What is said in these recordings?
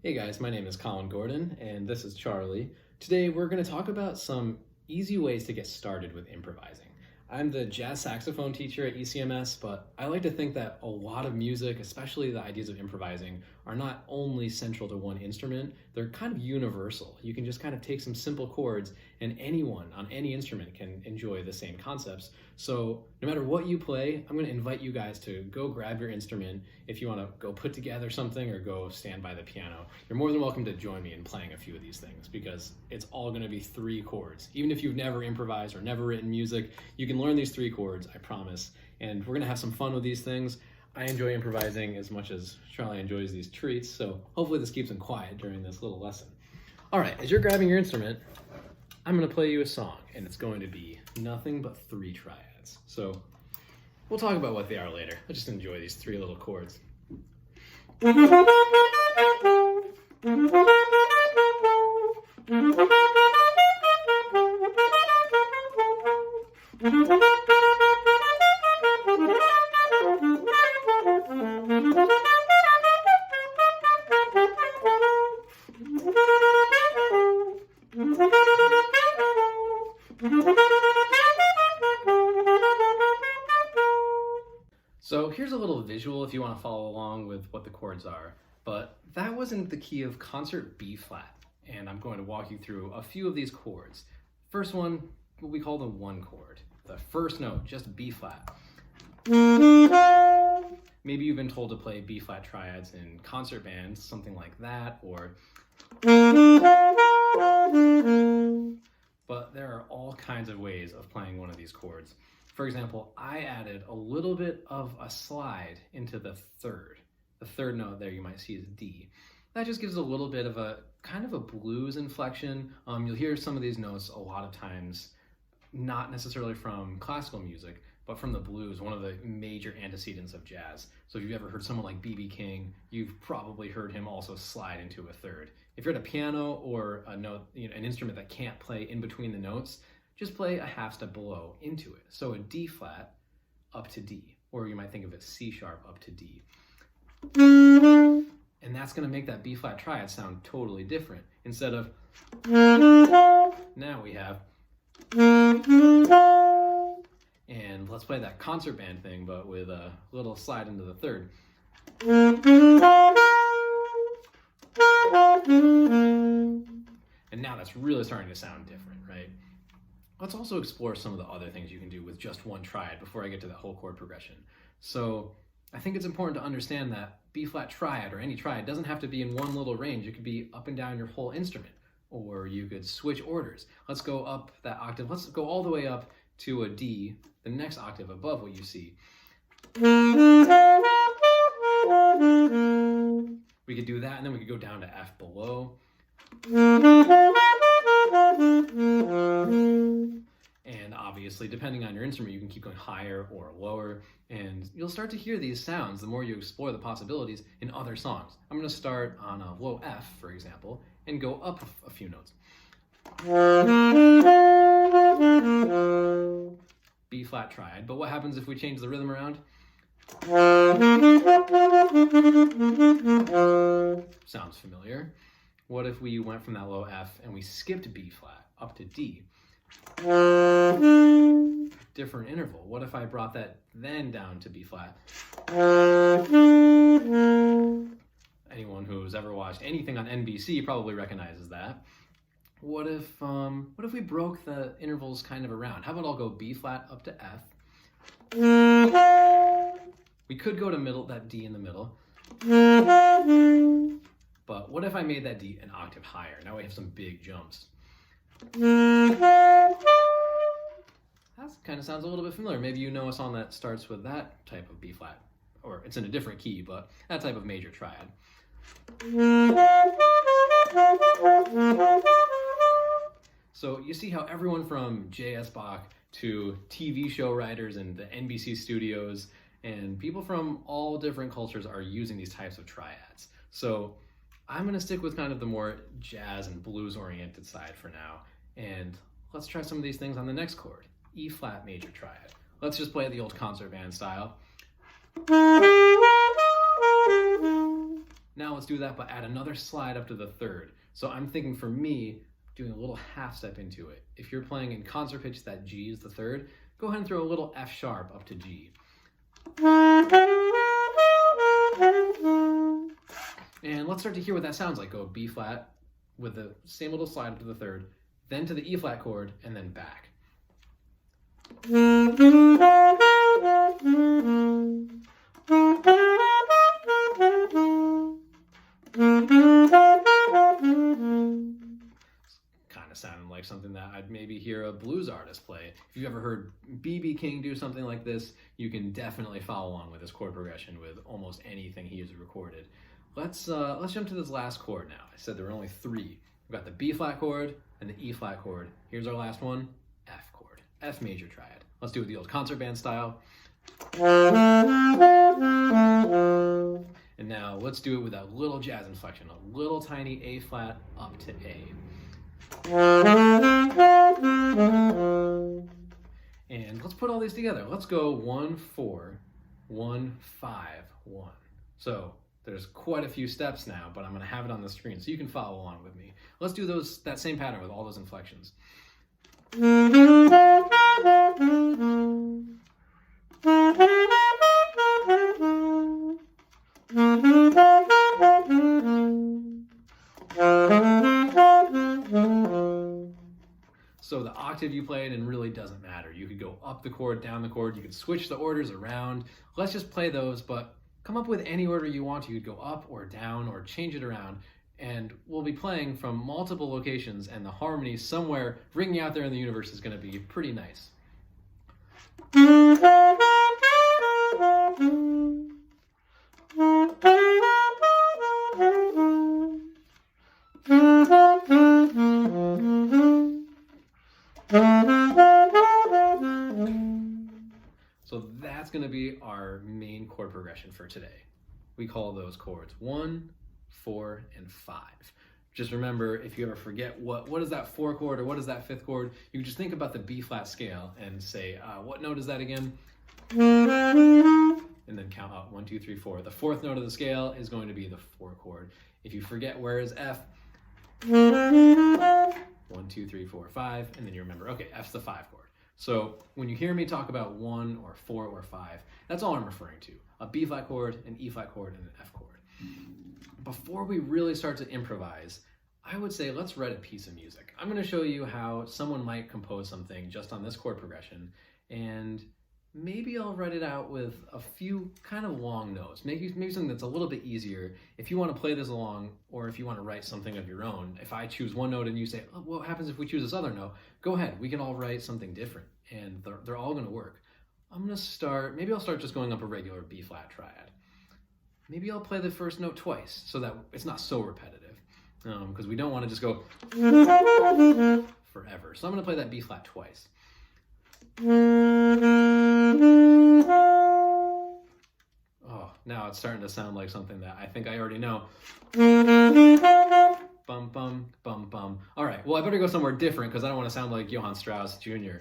Hey guys, my name is Colin Gordon and this is Charlie. Today we're going to talk about some easy ways to get started with improvising. I'm the jazz saxophone teacher at ECMS, but I like to think that a lot of music, especially the ideas of improvising, are not only central to one instrument, they're kind of universal. You can just kind of take some simple chords and anyone on any instrument can enjoy the same concepts. So no matter what you play, I'm going to invite you guys to go grab your instrument. If you want to go put together something or go stand by the piano, you're more than welcome to join me in playing a few of these things because it's all going to be 3 chords. Even if you've never improvised or never written music, you can learn these 3 chords, I promise. And we're going to have some fun with these things. I enjoy improvising as much as Charlie enjoys these treats, so hopefully this keeps him quiet during this little lesson. All right, as you're grabbing your instrument, I'm going to play you a song, and it's going to be nothing but 3 triads. So we'll talk about what they are later. Let's just enjoy these 3 little chords. So here's a little visual if you want to follow along with what the chords are, but that wasn't the key of concert B flat, and I'm going to walk you through a few of these chords. First one, what we call the 1 chord. The first note, just B flat. Maybe you've been told to play B flat triads in concert bands, something like that, or but there are all kinds of ways of playing one of these chords. For example, I added a little bit of a slide into the 3rd. The 3rd note there you might see is D. That just gives a little bit of a kind of a blues inflection. You'll hear some of these notes a lot of times, not necessarily from classical music, but from the blues, one of the major antecedents of jazz. So if you've ever heard someone like B.B. King, you've probably heard him also slide into a 3rd. If you're at a piano or a note, an instrument that can't play in between the notes, just play a half step below into it. So a D flat up to D, or you might think of it C sharp up to D. And that's going to make that B flat triad sound totally different. Instead of now we have, and let's play that concert band thing, but with a little slide into the 3rd. And now that's really starting to sound different, right? Let's also explore some of the other things you can do with just 1 triad before I get to that whole chord progression. So I think it's important to understand that B flat triad or any triad doesn't have to be in one little range. It could be up and down your whole instrument, or you could switch orders. Let's go up that octave. Let's go all the way up to a D, the next octave above what you see. We could do that, and then we could go down to F below. And obviously, depending on your instrument, you can keep going higher or lower, and you'll start to hear these sounds the more you explore the possibilities in other songs. I'm going to start on a low F, for example, and go up a few notes. B flat triad, but what happens if we change the rhythm around? Sounds familiar. What if we went from that low F and we skipped B flat up to D? Different interval. What if I brought that then down to B flat? Anyone who's ever watched anything on NBC probably recognizes that. What if we broke the intervals kind of around? How about I'll go B flat up to F? We could go to middle, that D in the middle. But what if I made that D an octave higher? Now we have some big jumps. That kind of sounds a little bit familiar. Maybe you know a song that starts with that type of B flat, or it's in a different key, but that type of major triad. So you see how everyone from J.S. Bach to TV show writers and the NBC studios and people from all different cultures are using these types of triads. So I'm going to stick with kind of the more jazz and blues oriented side for now. And let's try some of these things on the next chord, E flat major triad. Let's just play the old concert band style. Now let's do that, but add another slide up to the third. So I'm thinking for me, doing a little half step into it. If you're playing in concert pitch, that G is the third, go ahead and throw a little F sharp up to G. And let's start to hear what that sounds like. Go B flat with the same little slide up to the third, then to the E flat chord, and then back. Kind of sounding like something that I'd maybe hear a blues artist play. If you've ever heard B.B. King do something like this, you can definitely follow along with this chord progression with almost anything he has recorded. Let's jump to this last chord now. I said there were only three. We've got the B flat chord and the E flat chord. Here's our last one, F chord, F major triad. Let's do it the old concert band style. And now let's do it with that little jazz inflection, a little tiny A flat up to A. And let's put all these together. Let's go 1, 4, 1, 5, 1. So there's quite a few steps now, but I'm going to have it on the screen so you can follow along with me. Let's do that same pattern with all those inflections. So the octave you played and really doesn't matter. You could go up the chord, down the chord, you could switch the orders around. Let's just play those, but come up with any order you want. You could go up or down or change it around. And we'll be playing from multiple locations, and the harmony somewhere ringing out there in the universe is going to be pretty nice. So that's going to be our main chord progression for today. We call those chords 1, 4, and 5. Just remember, if you ever forget what is that 4 chord or what is that 5th chord, you just think about the B flat scale and say, what note is that again? And then count out 1, 2, 3, 4. The 4th note of the scale is going to be the 4 chord. If you forget where is F, 1, 2, 3, 4, 5, and then you remember, okay, F's the 5 chord. So when you hear me talk about 1 or 4 or 5, that's all I'm referring to. A B flat chord, an E flat chord, and an F chord. Before we really start to improvise, I would say let's write a piece of music. I'm going to show you how someone might compose something just on this chord progression, and maybe I'll write it out with a few kind of long notes. Maybe something that's a little bit easier if you want to play this along, or if you want to write something of your own. If I choose one note and you say, oh, what happens if we choose this other note? Go ahead, we can all write something different, and they're all going to work. Maybe I'll start just going up a regular B flat triad. Maybe I'll play the first note twice so that it's not so repetitive, because we don't want to just go forever. So I'm going to play that B flat twice. Oh, now it's starting to sound like something that I think I already know. Bum, bum, bum, bum. All right, well, I better go somewhere different because I don't want to sound like Johann Strauss Jr.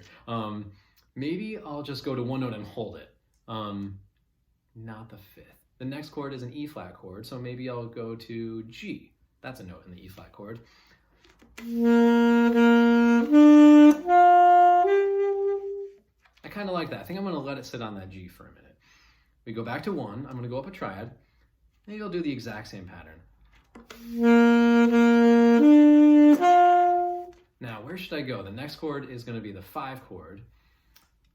Maybe I'll just go to one note and hold it. Not the 5th. The next chord is an E flat chord, so maybe I'll go to G. That's a note in the E flat chord. I kind of like that. I think I'm going to let it sit on that G for a minute. We go back to 1. I'm going to go up a triad. Maybe I'll do the exact same pattern. Now, where should I go? The next chord is going to be the 5 chord.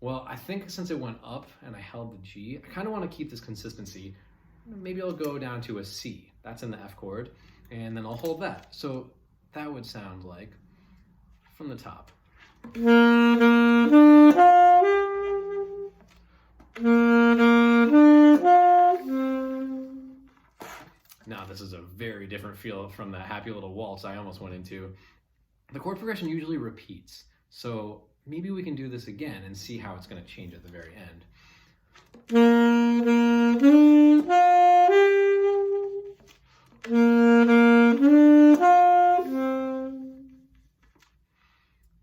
Well, I think since it went up and I held the G, I kind of want to keep this consistency. Maybe I'll go down to a C. That's in the F chord. And then I'll hold that. So that would sound like, from the top. Now this is a very different feel from that happy little waltz I almost went into. The chord progression usually repeats. So maybe we can do this again and see how it's going to change at the very end.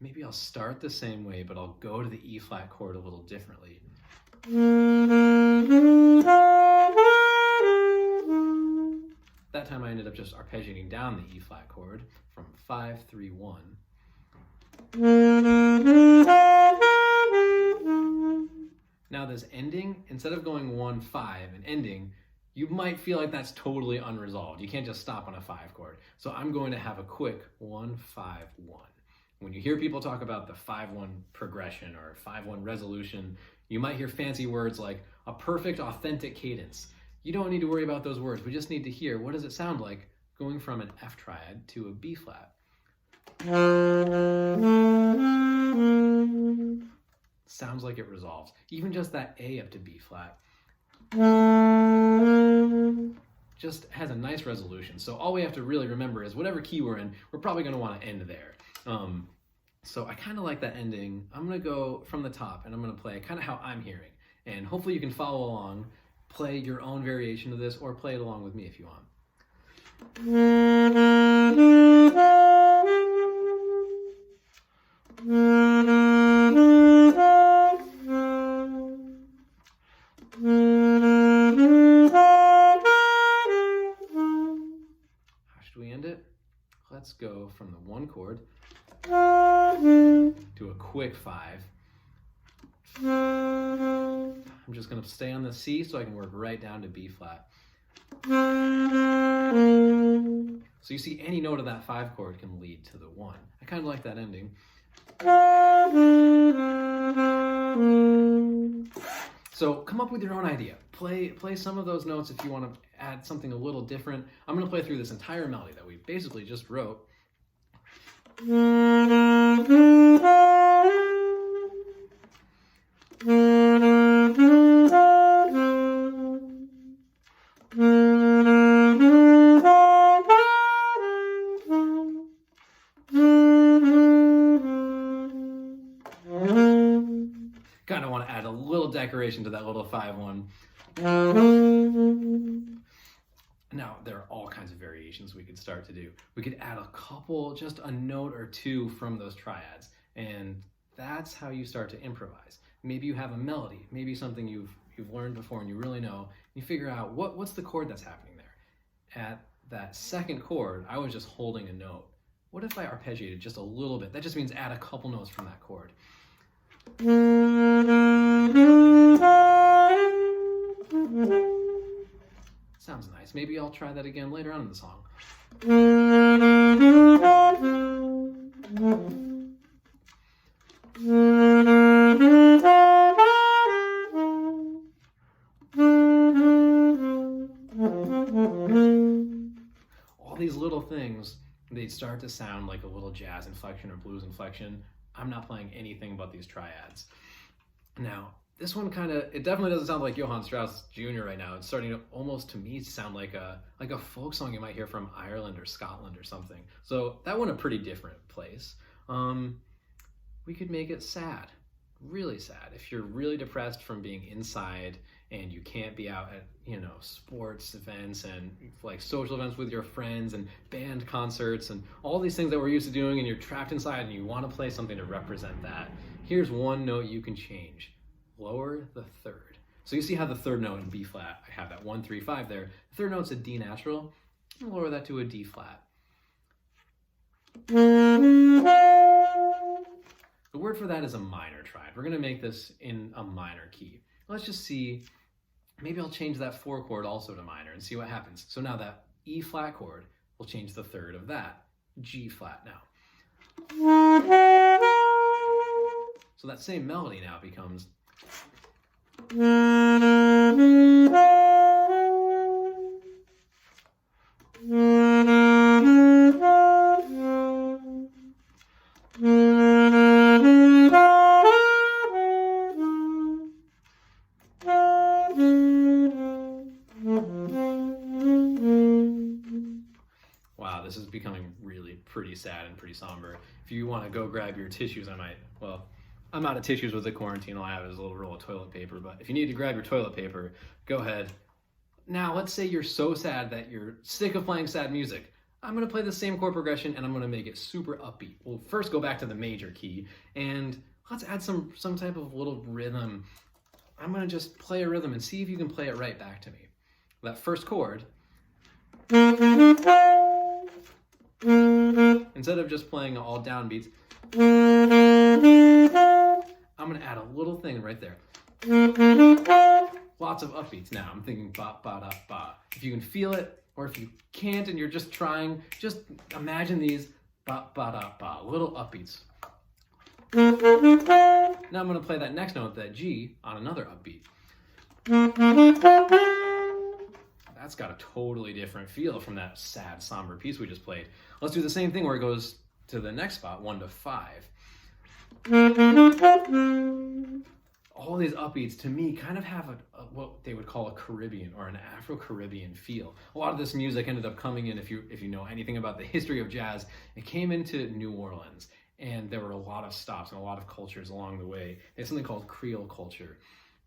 Maybe I'll start the same way, but I'll go to the E flat chord a little differently. That time I ended up just arpeggiating down the E flat chord from 5, 3, 1. Now this ending, instead of going 1, 5 and ending, you might feel like that's totally unresolved. You can't just stop on a 5 chord. So I'm going to have a quick 1, 5, 1. When you hear people talk about the 5-1 progression or 5-1 resolution, you might hear fancy words like a perfect authentic cadence. You don't need to worry about those words. We just need to hear, what does it sound like going from an F triad to a B flat? Sounds like it resolves. Even just that A up to B flat just has a nice resolution. So all we have to really remember is whatever key we're in, we're probably going to want to end there. So I kind of like that ending. I'm going to go from the top and I'm going to play kind of how I'm hearing. And hopefully you can follow along, play your own variation of this, or play it along with me if you want. How should we end it? Let's go from the 1 chord to a quick 5. I'm just going to stay on the C so I can work right down to B flat. So you see any note of that 5 chord can lead to the 1. I kind of like that ending. So come up with your own idea. Play some of those notes if you want to add something a little different. I'm going to play through this entire melody that we basically just wrote. Kind of want to add a little decoration to that little 5-1. Now, there are all kinds of variations we could start to do. We could add a couple, just a note or two from those triads, and that's how you start to improvise. Maybe you have a melody, maybe something you've learned before and you really know. You figure out what's the chord that's happening there. At that 2nd chord, I was just holding a note. What if I arpeggiated just a little bit? That just means add a couple notes from that chord. Sounds nice. Maybe I'll try that again later on in the song. All these little things, they start to sound like a little jazz inflection or blues inflection. I'm not playing anything but these triads. Now, this one it definitely doesn't sound like Johann Strauss Jr. right now. It's starting to almost, to me, sound like a folk song you might hear from Ireland or Scotland or something. So that one a pretty different place. We could make it sad, really sad. If you're really depressed from being inside and you can't be out at, sports events and like social events with your friends and band concerts and all these things that we're used to doing, and you're trapped inside and you want to play something to represent that, here's one note you can change. Lower the 3rd. So you see how the 3rd note in B flat, I have that 1, 3, 5 there. The 3rd note's a D natural. I'll lower that to a D flat. The word for that is a minor triad. We're going to make this in a minor key. Let's just see. Maybe I'll change that 4 chord also to minor and see what happens. So now that E flat chord will change the 3rd of that. G flat now. So that same melody now becomes. Wow, this is becoming really pretty sad and pretty somber. If you want to go grab your tissues, I'm out of tissues with the quarantine. All I have is a little roll of toilet paper, but if you need to grab your toilet paper, go ahead. Now, let's say you're so sad that you're sick of playing sad music. I'm going to play the same chord progression and I'm going to make it super upbeat. We'll first go back to the major key and let's add some type of little rhythm. I'm going to just play a rhythm and see if you can play it right back to me. That 1st chord, Instead of just playing all downbeats, I'm going to add a little thing right there. Lots of upbeats. Now I'm thinking ba ba da ba. If you can feel it, or if you can't and you're just trying, just imagine these ba ba da ba, little upbeats. Now I'm going to play that next note, that G, on another upbeat. That's got a totally different feel from that sad, somber piece we just played. Let's do the same thing where it goes to the next spot, 1 to 5. All these upbeats, to me, kind of have what they would call a Caribbean or an Afro-Caribbean feel. A lot of this music ended up coming in, if you know anything about the history of jazz, it came into New Orleans, and there were a lot of stops and a lot of cultures along the way. There's something called Creole culture.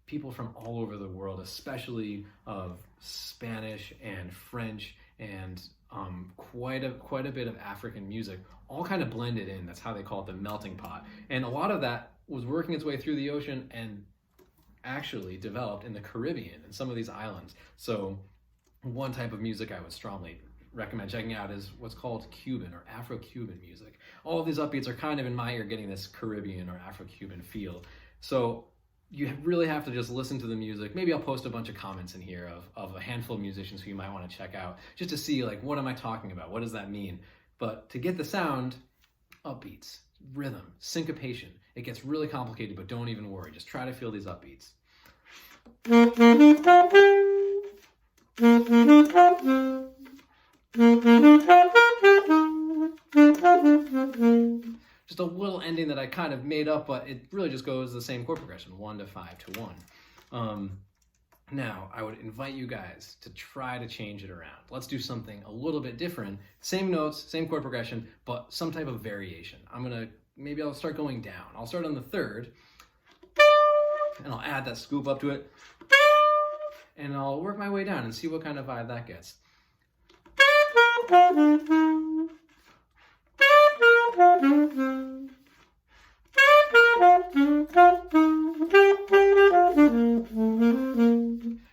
People from all over the world, especially of Spanish and French and quite a bit of African music, all kind of blended in. That's how they call it the melting pot. And a lot of that was working its way through the ocean and actually developed in the Caribbean and some of these islands. So one type of music I would strongly recommend checking out is what's called Cuban or Afro-Cuban music. All of these upbeats are kind of, in my ear, getting this Caribbean or Afro-Cuban feel. So you really have to just listen to the music. Maybe I'll post a bunch of comments in here of a handful of musicians who you might want to check out, just to see, like, what am I talking about? What does that mean? But to get the sound, upbeats, rhythm, syncopation. It gets really complicated, but don't even worry. Just try to feel these upbeats. Just a little ending that I kind of made up, but it really just goes the same chord progression, 1 to 5 to 1. Now, I would invite you guys to try to change it around. Let's do something a little bit different. Same notes, same chord progression, but some type of variation. Maybe I'll start going down. I'll start on the 3rd, and I'll add that scoop up to it, and I'll work my way down and see what kind of vibe that gets.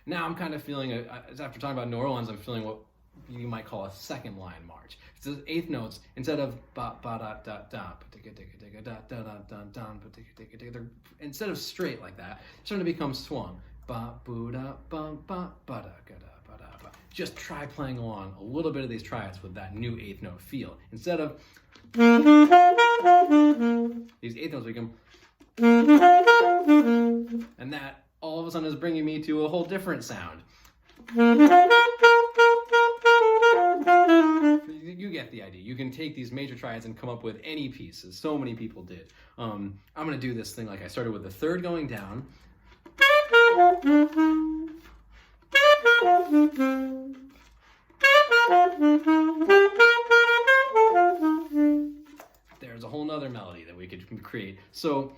Now I'm kind of feeling, after talking about New Orleans, I'm feeling what you might call a second line march. It's the 8th notes. Instead of ba ba da da da, instead of straight like that, it's starting to become swung. Ba boo da ba ba ba da ga da ba da ba. Just try playing along a little bit of these triads with that new 8th note feel. Instead of these 8th notes become, and that all of a sudden is bringing me to a whole different sound. You get the idea. You can take these major triads and come up with any piece, as so many people did. I'm going to do this thing like I started with the 3rd going down. There's a whole nother melody that we could create. So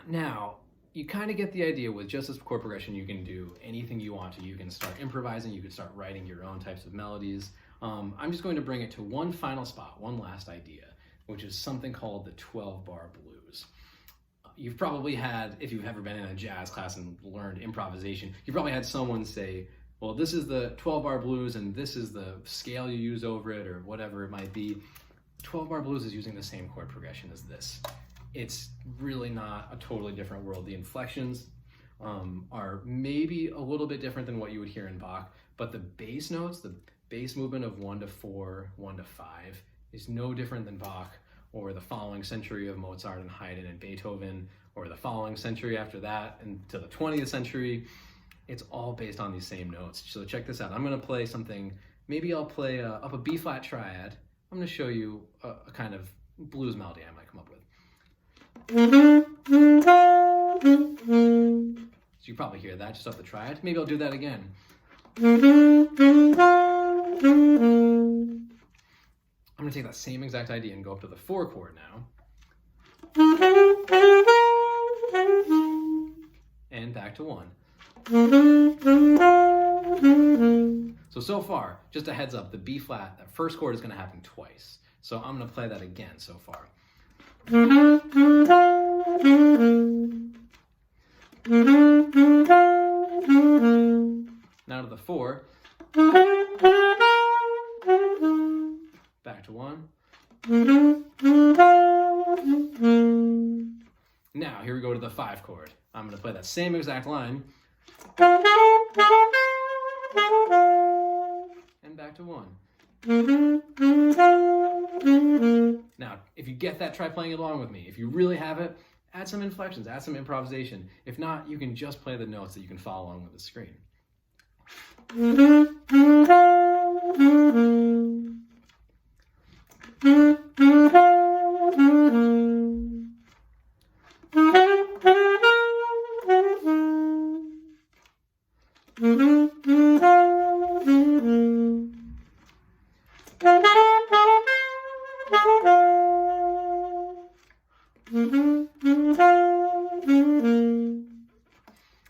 now you kind of get the idea. With just this chord progression, you can do anything you want to. You can start improvising, you can start writing your own types of melodies. I'm just going to bring it to one final spot, one last idea, which is something called the 12-bar blues. You've probably had, if you've ever been in a jazz class and learned improvisation, you've probably had someone say, well, this is the 12-bar blues and this is the scale you use over it, or whatever it might be. 12-bar blues is using the same chord progression as this. It's really not a totally different world. The inflections are maybe a little bit different than what you would hear in Bach, but the bass notes, the bass movement of 1 to 4, 1 to 5 is no different than Bach, or the following century of Mozart and Haydn and Beethoven, or the following century after that and to the 20th century. It's all based on these same notes. So check this out. I'm going to play something. Maybe I'll play up a B-flat triad. I'm going to show you a kind of blues melody I might come up with. So you probably hear that just off the triad. Maybe I'll do that again. I'm going to take that same exact idea and go up to the 4 chord now. And back to 1. So far, just a heads up, the B flat, that first chord is going to happen twice. So I'm going to play that again so far. Now to the 4. back to 1. Now, here we go to the 5 chord. I'm going to play that same exact line. And back to 1. Now, if you get that, try playing it along with me. If you really have it, add some inflections, add some improvisation. If not, you can just play the notes that you can follow along with the screen.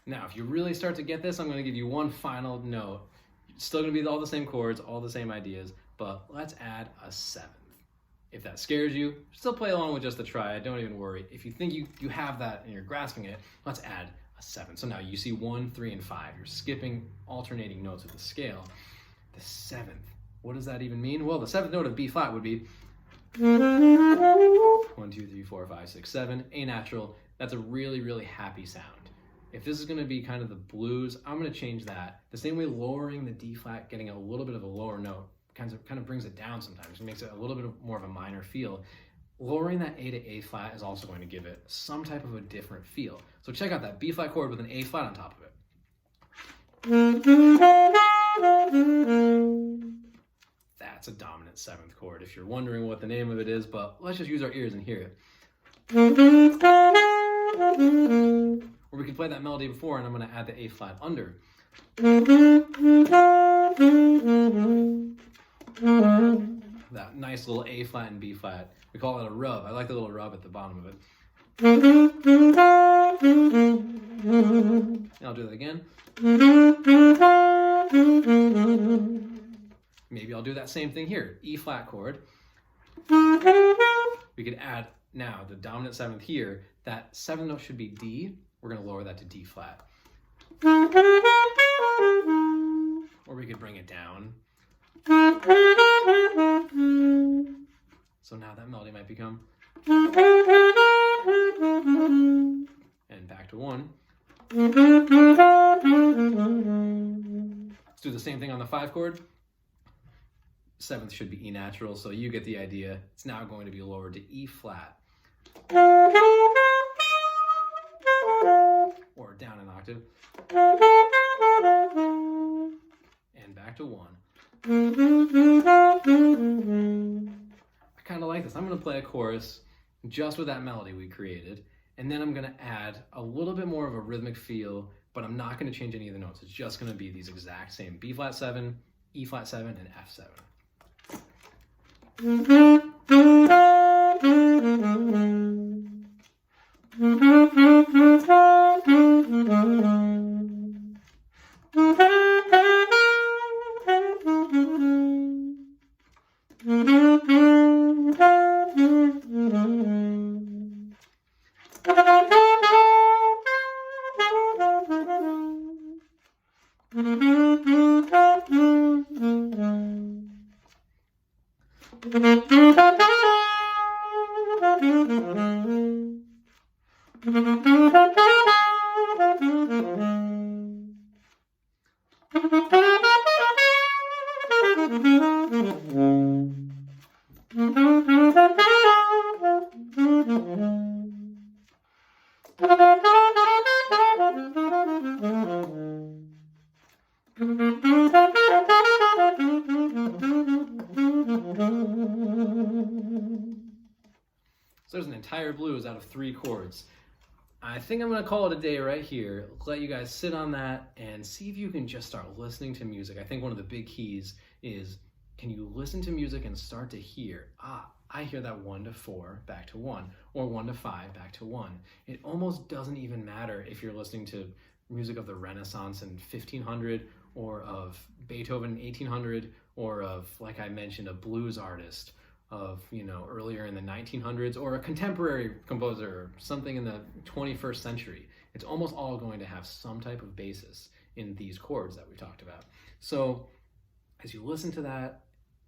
Now, if you really start to get this, I'm going to give you one final note. It's still going to be all the same chords, all the same ideas, but let's add a 7th. If that scares you, still play along with just the triad. Don't even worry. If you think you have that and you're grasping it, let's add a 7th. So now you see 1, 3, and 5. You're skipping alternating notes of the scale. The 7th. What does that even mean? Well, the 7th note of B flat would be 1, 2, 3, 4, 5, 6, 7. A natural. That's a really, really happy sound. If this is going to be kind of the blues, I'm going to change that. The same way lowering the D flat, getting a little bit of a lower note, kind of brings it down sometimes. It makes it a little bit more of a minor feel. Lowering that A to A flat is also going to give it some type of a different feel. So check out that B flat chord with an A flat on top of it. That's a dominant 7th chord, if you're wondering what the name of it is, but let's just use our ears and hear it. Or we could play that melody before, and I'm going to add the A flat under. That nice little A flat and B flat. We call it a rub. I like the little rub at the bottom of it. And I'll do that again. Maybe I'll do that same thing here. E flat chord. We could add now the dominant 7th here. That 7th note should be D. We're going to lower that to D flat. Or we could bring it down. So now that melody might become. And back to 1. Let's do the same thing on the 5 chord. 7th should be E natural, so you get the idea. It's now going to be lowered to E flat. Or down an octave. And back to 1. I kind of like this. I'm going to play a chorus just with that melody we created, and then I'm going to add a little bit more of a rhythmic feel, but I'm not going to change any of the notes. It's just going to be these exact same B flat 7, E flat 7, and F 7. So there's an entire blues out of 3 chords. I think I'm going to call it a day right here. Let you guys sit on that and see if you can just start listening to music. I think one of the big keys is, can you listen to music and start to hear, I hear that 1 to 4 back to 1, or 1 to 5 back to 1. It almost doesn't even matter if you're listening to music of the Renaissance in 1500, or of Beethoven in 1800, or of, like I mentioned, a blues artist of, earlier in the 1900s, or a contemporary composer, or something in the 21st century. It's almost all going to have some type of basis in these chords that we talked about. So as you listen to that,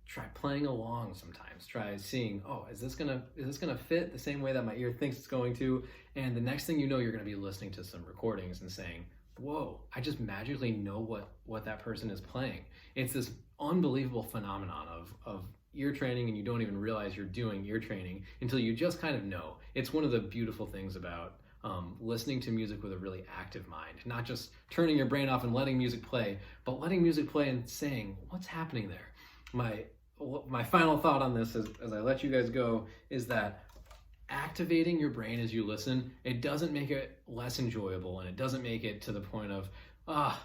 try playing along sometimes. Try seeing, oh, is this gonna fit the same way that my ear thinks it's going to? And the next thing you know, you're gonna be listening to some recordings and saying, whoa, I just magically know what that person is playing. It's this unbelievable phenomenon of ear training, and you don't even realize you're doing ear training until you just kind of know. It's one of the beautiful things about listening to music with a really active mind, not just turning your brain off and letting music play, but letting music play and saying, what's happening there? My final thought on this as I let you guys go is that activating your brain as you listen, it doesn't make it less enjoyable, and it doesn't make it to the point of, well,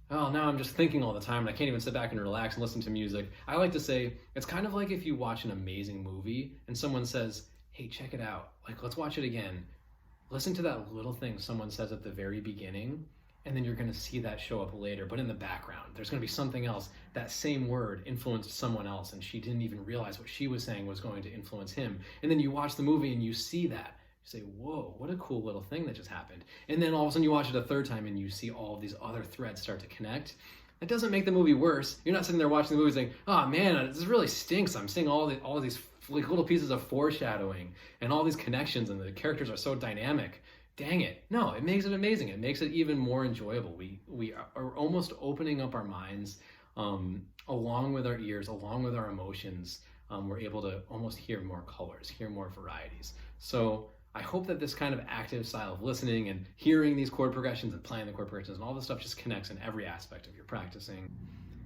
now I'm just thinking all the time and I can't even sit back and relax and listen to music. I like to say it's kind of like if you watch an amazing movie and someone says, hey, check it out, like, let's watch it again. Listen to that little thing someone says at the very beginning, and then you're going to see that show up later, but in the background there's going to be something else. That same word influenced someone else, and she didn't even realize what she was saying was going to influence him. And then you watch the movie and you see that. You say, whoa, what a cool little thing that just happened. And then all of a sudden you watch it a third time and you see all of these other threads start to connect. That doesn't make the movie worse. You're not sitting there watching the movie saying, oh man, this really stinks. I'm seeing all of these like little pieces of foreshadowing and all these connections, and the characters are so dynamic. Dang it. No, it makes it amazing. It makes it even more enjoyable. We are almost opening up our minds along with our ears, along with our emotions. We're able to almost hear more colors, hear more varieties. So I hope that this kind of active style of listening and hearing these chord progressions and playing the chord progressions and all this stuff just connects in every aspect of your practicing.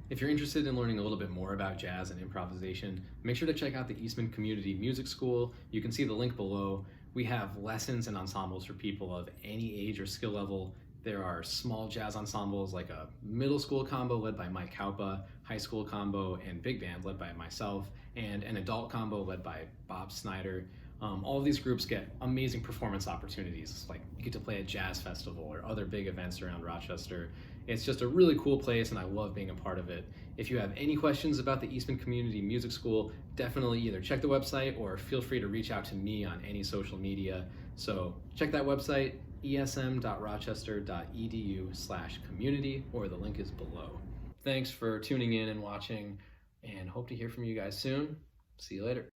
If you're interested in learning a little bit more about jazz and improvisation, make sure to check out the Eastman Community Music School. You can see the link below. We have lessons and ensembles for people of any age or skill level. There are small jazz ensembles like a middle school combo led by Mike Kaupa, high school combo and big band led by myself, and an adult combo led by Bob Snyder. All of these groups get amazing performance opportunities, like you get to play at jazz festival or other big events around Rochester. It's just a really cool place, and I love being a part of it. If you have any questions about the Eastman Community Music School, definitely either check the website or feel free to reach out to me on any social media. So check that website, esm.rochester.edu/community, or the link is below. Thanks for tuning in and watching, and hope to hear from you guys soon. See you later.